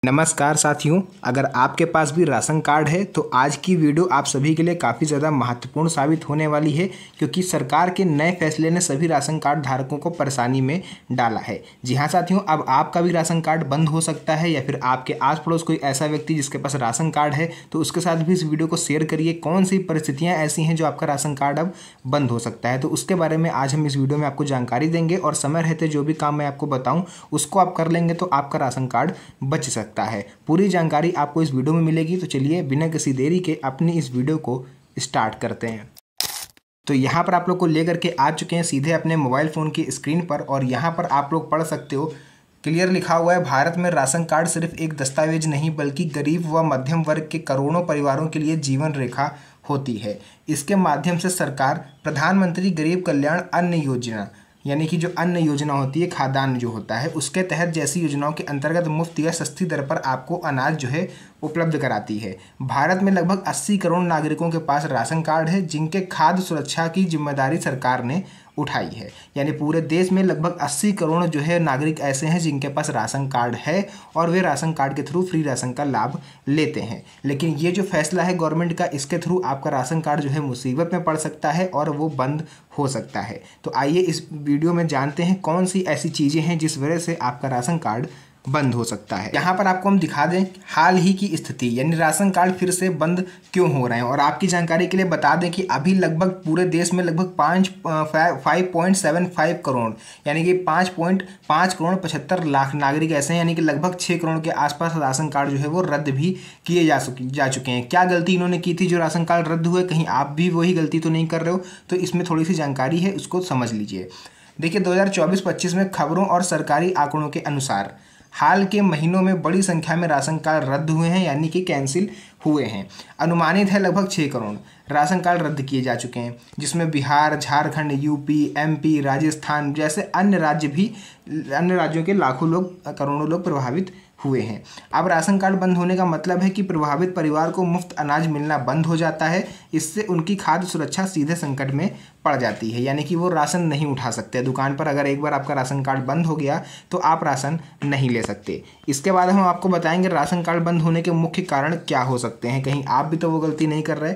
नमस्कार साथियों, अगर आपके पास भी राशन कार्ड है तो आज की वीडियो आप सभी के लिए काफ़ी ज़्यादा महत्वपूर्ण साबित होने वाली है, क्योंकि सरकार के नए फैसले ने सभी राशन कार्ड धारकों को परेशानी में डाला है। जी हाँ साथियों, अब आपका भी राशन कार्ड बंद हो सकता है या फिर आपके आस पड़ोस कोई ऐसा व्यक्ति जिसके पास राशन कार्ड है तो उसके साथ भी इस वीडियो को शेयर करिए। कौन सी परिस्थितियाँ ऐसी हैं जो आपका राशन कार्ड अब बंद हो सकता है, तो उसके बारे में आज हम इस वीडियो में आपको जानकारी देंगे और समय रहते जो भी काम मैं आपको बताऊँ उसको आप कर लेंगे तो आपका राशन कार्ड बच सकता है। पूरी जानकारी आपको इस वीडियो में मिलेगी। तो चलिए बिना किसी देरी के अपनी इस वीडियो को स्टार्ट करते हैं। तो यहाँ पर आप लोग को लेकर के आ चुके हैं सीधे अपने मोबाइल फ़ोन की स्क्रीन पर, और यहाँ पर आप लोग पढ़ सकते हो, क्लियर लिखा हुआ है, भारत में राशन कार्ड सिर्फ एक दस्तावेज नहीं बल्कि गरीब व मध्यम वर्ग के करोड़ों परिवारों के लिए जीवन रेखा होती है। इसके माध्यम से सरकार प्रधानमंत्री गरीब कल्याण अन्न योजना, यानी कि जो अन्न योजना होती है, खाद्यान्न जो होता है, उसके तहत जैसी योजनाओं के अंतर्गत मुफ्त या सस्ती दर पर आपको अनाज जो है उपलब्ध कराती है। भारत में लगभग 80 करोड़ नागरिकों के पास राशन कार्ड है, जिनके खाद्य सुरक्षा की जिम्मेदारी सरकार ने उठाई है। यानी पूरे देश में लगभग 80 करोड़ जो है नागरिक ऐसे हैं जिनके पास राशन कार्ड है और वे राशन कार्ड के थ्रू फ्री राशन का लाभ लेते हैं। लेकिन ये जो फैसला है गवर्नमेंट का, इसके थ्रू आपका राशन कार्ड जो है मुसीबत में पड़ सकता है और वो बंद हो सकता है। तो आइए इस वीडियो में जानते हैं कौन सी ऐसी चीज़ें हैं जिस वजह से आपका राशन कार्ड बंद हो सकता है। यहाँ पर आपको हम दिखा दें हाल ही की स्थिति, यानी राशन कार्ड फिर से बंद क्यों हो रहे हैं। और आपकी जानकारी के लिए बता दें कि अभी लगभग पूरे देश में लगभग 5.75 करोड़, यानी कि 5.5 करोड़ 75 लाख नागरिक ऐसे हैं, यानी कि लगभग 6 करोड़ के आसपास राशन कार्ड जो है वो रद्द भी किए जा चुके हैं। क्या गलती इन्होंने की थी जो राशन कार्ड रद्द हुए, कहीं आप भी वही गलती तो नहीं कर रहे हो? तो इसमें थोड़ी सी जानकारी है, उसको समझ लीजिए। देखिए 2024-25 में खबरों और सरकारी आंकड़ों के अनुसार हाल के महीनों में बड़ी संख्या में राशन कार्ड रद्द हुए हैं, यानी कि कैंसिल हुए हैं। अनुमानित है लगभग 6 करोड़ राशन कार्ड रद्द किए जा चुके हैं, जिसमें बिहार, झारखंड, यूपी, एमपी, राजस्थान जैसे अन्य राज्यों के लाखों लोग, करोड़ों लोग प्रभावित हुए हैं। अब राशन कार्ड बंद होने का मतलब है कि प्रभावित परिवार को मुफ्त अनाज मिलना बंद हो जाता है। इससे उनकी खाद्य सुरक्षा सीधे संकट में पड़ जाती है, यानी कि वो राशन नहीं उठा सकते दुकान पर। अगर एक बार आपका राशन कार्ड बंद हो गया तो आप राशन नहीं ले सकते। इसके बाद हम आपको बताएंगे राशन कार्ड बंद होने के मुख्य कारण क्या हो सकते हैं, कहीं आप भी तो वो गलती नहीं कर रहे।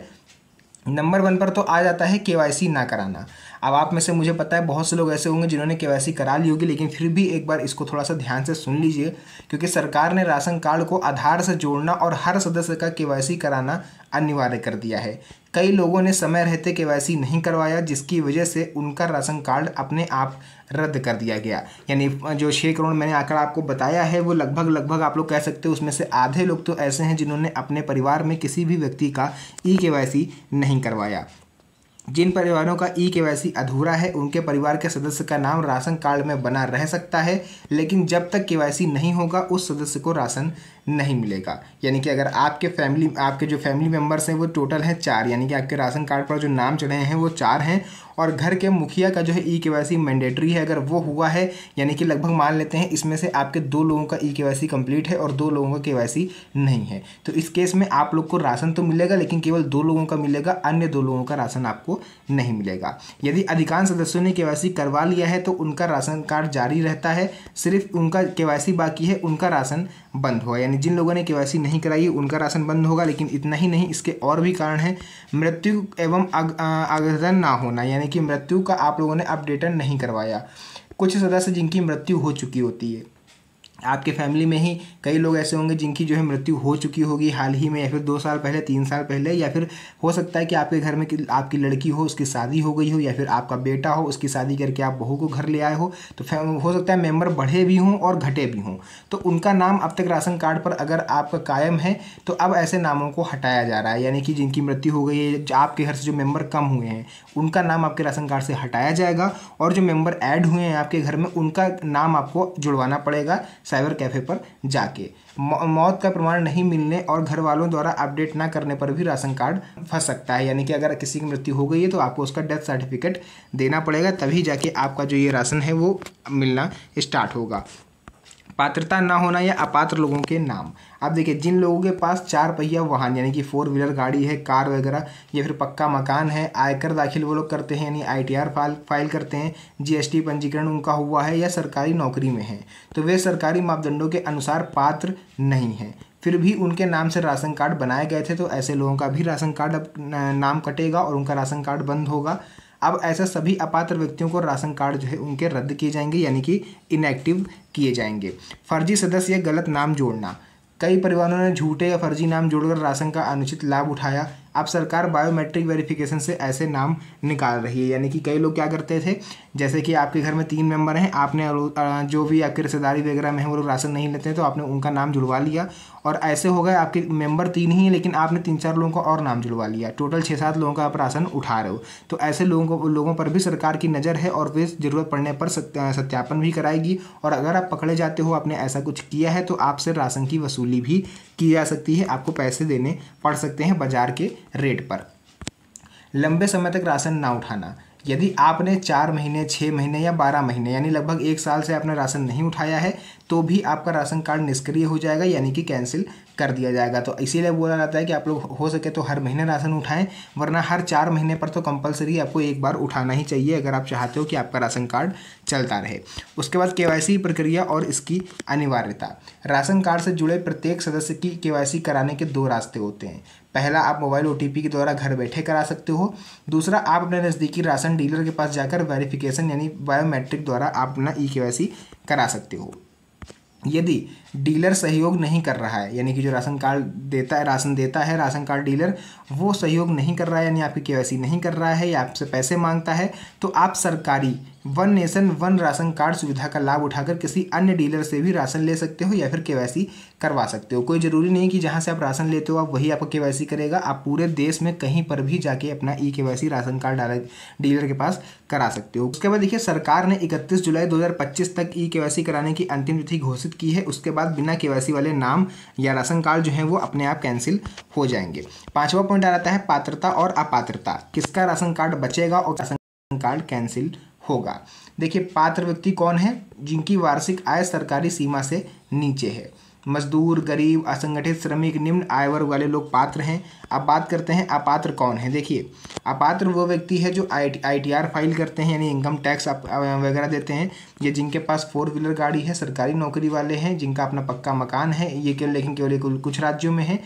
नंबर 1 पर तो आ जाता है केवाईसी ना कराना। अब आप में से मुझे पता है बहुत से लोग ऐसे होंगे जिन्होंने केवाईसी करा ली होगी, लेकिन फिर भी एक बार इसको थोड़ा सा ध्यान से सुन लीजिए, क्योंकि सरकार ने राशन कार्ड को आधार से जोड़ना और हर सदस्य का केवाईसी कराना अनिवार्य कर दिया है। कई लोगों ने समय रहते केवाईसी नहीं करवाया, जिसकी वजह से उनका राशन कार्ड अपने आप रद्द कर दिया गया। यानी जो 6 करोड़ मैंने आंकड़ा आपको बताया है वो लगभग आप लोग कह सकते हो उसमें से आधे लोग तो ऐसे हैं जिन्होंने अपने परिवार में किसी भी व्यक्ति का केवाईसी नहीं करवाया। जिन परिवारों का केवाईसी अधूरा है उनके परिवार के सदस्य का नाम राशन कार्ड में बना रह सकता है, लेकिन जब तक केवाईसी नहीं होगा उस सदस्य को राशन नहीं मिलेगा। यानी कि अगर आपके जो फैमिली मेम्बर्स हैं वो टोटल हैं 4, यानी कि आपके राशन कार्ड पर जो नाम चढ़े हैं वो 4 हैं, और घर के मुखिया का जो है केवाईसी मैंडेटरी है, अगर वो हुआ है, यानी कि लगभग मान लेते हैं इसमें से आपके 2 लोगों का केवाईसी कंप्लीट है और 2 लोगों का केवाईसी नहीं है, तो इस केस में आप लोग को राशन तो मिलेगा लेकिन केवल 2 लोगों का मिलेगा, अन्य 2 लोगों का राशन आपको नहीं मिलेगा। यदि अधिकांश सदस्यों ने केवाईसी करवा लिया है तो उनका राशन कार्ड जारी रहता है, सिर्फ उनका केवाईसी बाकी है, उनका राशन बंद होगा। यानी जिन लोगों ने केवाईसी नहीं कराई उनका राशन बंद होगा। लेकिन इतना ही नहीं, इसके और भी कारण हैं। मृत्यु एवं आगजन ना होना, यानी कि मृत्यु का आप लोगों ने अपडेटन नहीं करवाया। कुछ सदस्य जिनकी मृत्यु हो चुकी होती है, आपके फैमिली में ही कई लोग ऐसे होंगे जिनकी जो है मृत्यु हो चुकी होगी हाल ही में, या फिर 2 साल पहले, 3 साल पहले, या फिर हो सकता है कि आपके घर में आपकी लड़की हो, उसकी शादी हो गई हो, या फिर आपका बेटा हो, उसकी शादी करके आप बहू को घर ले आए हो। तो हो सकता है मेंबर बढ़े भी हों और घटे भी हों, तो उनका नाम अब तक राशन कार्ड पर अगर आपका कायम है तो अब ऐसे नामों को हटाया जा रहा है। यानी कि जिनकी मृत्यु हो गई है, आपके घर से जो मेंबर कम हुए हैं उनका नाम आपके राशन कार्ड से हटाया जाएगा, और जो मेंबर ऐड हुए हैं आपके घर में उनका नाम आपको जुड़वाना पड़ेगा साइबर कैफ़े पर जाके। मौत का प्रमाण नहीं मिलने और घर वालों द्वारा अपडेट ना करने पर भी राशन कार्ड फंस सकता है। यानी कि अगर किसी की मृत्यु हो गई है तो आपको उसका डेथ पात्रता ना होना या अपात्र लोगों के नाम। अब देखिए, जिन लोगों के पास 4 पहिया वाहन यानी कि 4 व्हीलर गाड़ी है, कार वगैरह, या फिर पक्का मकान है, आयकर दाखिल वो लोग करते हैं यानी ITR फाइल करते हैं, GST पंजीकरण उनका हुआ है, या सरकारी नौकरी में है, तो वे सरकारी मापदंडों के अनुसार पात्र नहीं हैं, फिर भी उनके नाम से राशन कार्ड बनाए गए थे, तो ऐसे लोगों का भी राशन कार्ड अब नाम कटेगा और उनका राशन कार्ड बंद होगा। अब ऐसे सभी अपात्र व्यक्तियों को राशन कार्ड जो है उनके रद्द किए जाएंगे यानी कि इनएक्टिव किए जाएंगे। फर्जी सदस्य या गलत नाम जोड़ना। कई परिवारों ने झूठे या फर्जी नाम जोड़कर राशन का अनुचित लाभ उठाया। अब सरकार बायोमेट्रिक वेरिफिकेशन से ऐसे नाम निकाल रही है, यानी कि कई लोग क्या करते थे, जैसे कि आपके घर में 3 मेंबर हैं, आपने जो भी आपकी रिश्तेदारी वगैरह में है वो लोग राशन नहीं लेते हैं, तो आपने उनका नाम जुड़वा लिया, और ऐसे हो गए आपके मेंबर 3 ही हैं लेकिन आपने 3-4 लोगों का और नाम जुड़वा लिया, टोटल 6-7 लोगों का आप राशन उठा रहे हो। तो ऐसे लोगों पर भी सरकार की नज़र है और वे ज़रूरत पड़ने पर सत्यापन भी कराएगी, और अगर आप पकड़े जाते हो आपने ऐसा कुछ किया है तो आपसे राशन की वसूली भी की जा सकती है, आपको पैसे देने पड़ सकते हैं बाजार के रेट पर। लंबे समय तक राशन ना उठाना। यदि आपने 4 महीने, 6 महीने या 12 महीने यानी लगभग 1 साल से आपने राशन नहीं उठाया है तो भी आपका राशन कार्ड निष्क्रिय हो जाएगा यानी कि कैंसिल कर दिया जाएगा। तो इसीलिए बोला जाता है कि आप लोग हो सके तो हर महीने राशन उठाएं, वरना हर 4 महीने पर तो कंपलसरी आपको एक बार उठाना ही चाहिए अगर आप चाहते हो कि आपका राशन कार्ड चलता रहे। उसके बाद KYC प्रक्रिया और इसकी अनिवार्यता। राशन कार्ड से जुड़े प्रत्येक सदस्य की KYC कराने के 2 रास्ते होते हैं। पहला, आप मोबाइल OTP के द्वारा घर बैठे करा सकते हो। दूसरा, आप अपने नज़दीकी राशन डीलर के पास जाकर वेरिफिकेशन यानी बायोमेट्रिक द्वारा आप अपना EKYC करा सकते हो। यदि डीलर सहयोग नहीं कर रहा है यानी कि जो राशन कार्ड देता है, राशन देता है राशन कार्ड डीलर, वो सहयोग नहीं कर रहा है यानी आपकी KYC नहीं कर रहा है या आपसे पैसे मांगता है, तो आप सरकारी 1 नेशन 1 राशन कार्ड सुविधा का लाभ उठाकर किसी अन्य डीलर से भी राशन ले सकते हो या फिर KYC करवा सकते हो। कोई ज़रूरी नहीं कि जहाँ से आप राशन लेते हो आप वही आपको KYC करेगा, आप पूरे देश में कहीं पर भी जाके अपना EKYC राशन कार्ड डीलर के पास करा सकते हो। उसके बाद देखिए, सरकार ने 31 जुलाई 2025 तक EKYC कराने की अंतिम तिथि घोषित की है। उसके बाद बिना KYC वाले नाम या राशन कार्ड जो है वो अपने आप कैंसिल हो जाएंगे। 5वां पॉइंट आ जाता है पात्रता और अपात्रता। किसका राशन कार्ड बचेगा और राशन कार्ड कैंसिल होगा। देखिए, पात्र व्यक्ति कौन है? जिनकी वार्षिक आय सरकारी सीमा से नीचे है। मजदूर, गरीब, असंगठित श्रमिक, निम्न आय वर्ग वाले लोग पात्र हैं। अब बात करते हैं अपात्र कौन है। देखिए, अपात्र वो व्यक्ति है जो ITR फाइल करते हैं यानी इनकम टैक्स वगैरह देते हैं, ये जिनके पास 4 व्हीलर गाड़ी है, सरकारी नौकरी वाले हैं, जिनका अपना पक्का मकान है, ये केवल कुछ राज्यों में है।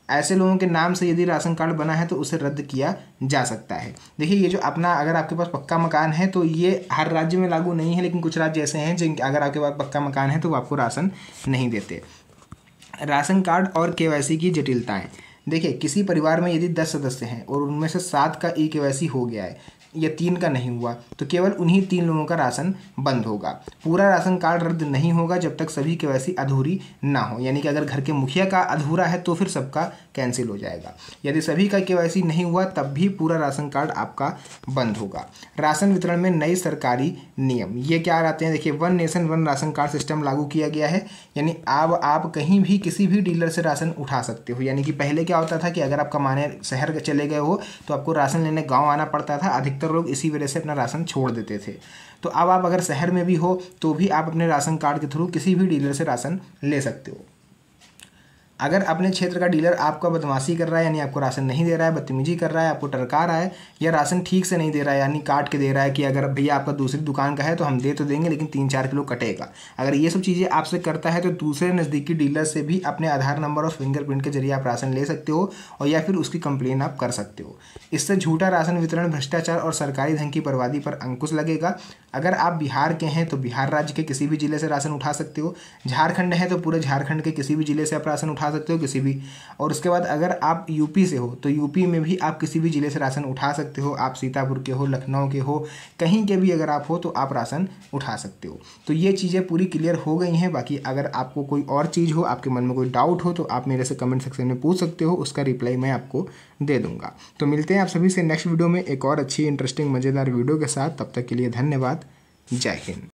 ऐसे लोगों के नाम से यदि राशन कार्ड बना है तो उसे रद्द किया जा सकता है। देखिए, ये जो अपना अगर आपके पास पक्का मकान है तो ये हर राज्य में लागू नहीं है, लेकिन कुछ राज्य ऐसे हैं जिन अगर आपके पास पक्का मकान है तो वो आपको राशन नहीं देते। राशन कार्ड और KYC की जटिलताएं। देखिए, किसी परिवार में यदि 10 सदस्य हैं और उनमें से 7 का EKYC हो गया है या 3 का नहीं हुआ तो केवल उन्हीं 3 लोगों का राशन बंद होगा। पूरा राशन कार्ड रद्द नहीं होगा जब तक सभी KYC अधूरी ना हो, यानी कि अगर घर के मुखिया का अधूरा है तो फिर सबका कैंसिल हो जाएगा। यदि सभी का KYC नहीं हुआ तब भी पूरा राशन कार्ड आपका बंद होगा। राशन वितरण में नए सरकारी नियम, ये क्या आते हैं? देखिए, 1 नेशन 1 राशन कार्ड सिस्टम लागू किया गया है, यानी अब आप कहीं भी किसी भी डीलर से राशन उठा सकते हो। यानी कि पहले क्या होता था कि अगर आप कमाने शहर चले गए हो तो आपको राशन लेने गाँव आना पड़ता था, अधिकतर लोग इसी वजह से अपना राशन छोड़ देते थे। तो अब आप अगर शहर में भी हो तो भी आप अपने राशन कार्ड के थ्रू किसी भी डीलर से राशन ले सकते हो। अगर अपने क्षेत्र का डीलर आपका बदमाशी कर रहा है यानी आपको राशन नहीं दे रहा है, बदतमीजी कर रहा है, आपको टरका रहा है, या राशन ठीक से नहीं दे रहा है यानी काट के दे रहा है कि अगर भैया आपका दूसरी दुकान का है तो हम दे तो देंगे लेकिन 3-4 किलो कटेगा, अगर ये सब चीज़ें आपसे करता है तो दूसरे नज़दीकी डीलर से भी अपने आधार नंबर और फिंगरप्रिंट के जरिए आप राशन ले सकते हो और या फिर उसकी कंप्लेन आप कर सकते हो। इससे झूठा राशन वितरण, भ्रष्टाचार और सरकारी धन की बर्बादी पर अंकुश लगेगा। अगर आप बिहार के हैं तो बिहार राज्य के किसी भी ज़िले से राशन उठा सकते हो, झारखंड है तो पूरे झारखंड के किसी भी ज़िले से आप राशन उठा सकते हो किसी भी, और उसके बाद अगर आप यूपी से हो तो यूपी में भी आप किसी भी ज़िले से राशन उठा सकते हो। आप सीतापुर के हो, लखनऊ के हो, कहीं के भी अगर आप हो तो आप राशन उठा सकते हो। तो ये चीज़ें पूरी क्लियर हो गई हैं। बाकी अगर आपको कोई और चीज़ हो, आपके मन में कोई डाउट हो तो आप मेरे से कमेंट सेक्शन में पूछ सकते हो, उसका रिप्लाई मैं आपको दे दूँगा। तो मिलते हैं आप सभी से नेक्स्ट वीडियो में एक और अच्छी इंटरेस्टिंग मज़ेदार वीडियो के साथ। तब तक के लिए धन्यवाद। जय हिंद।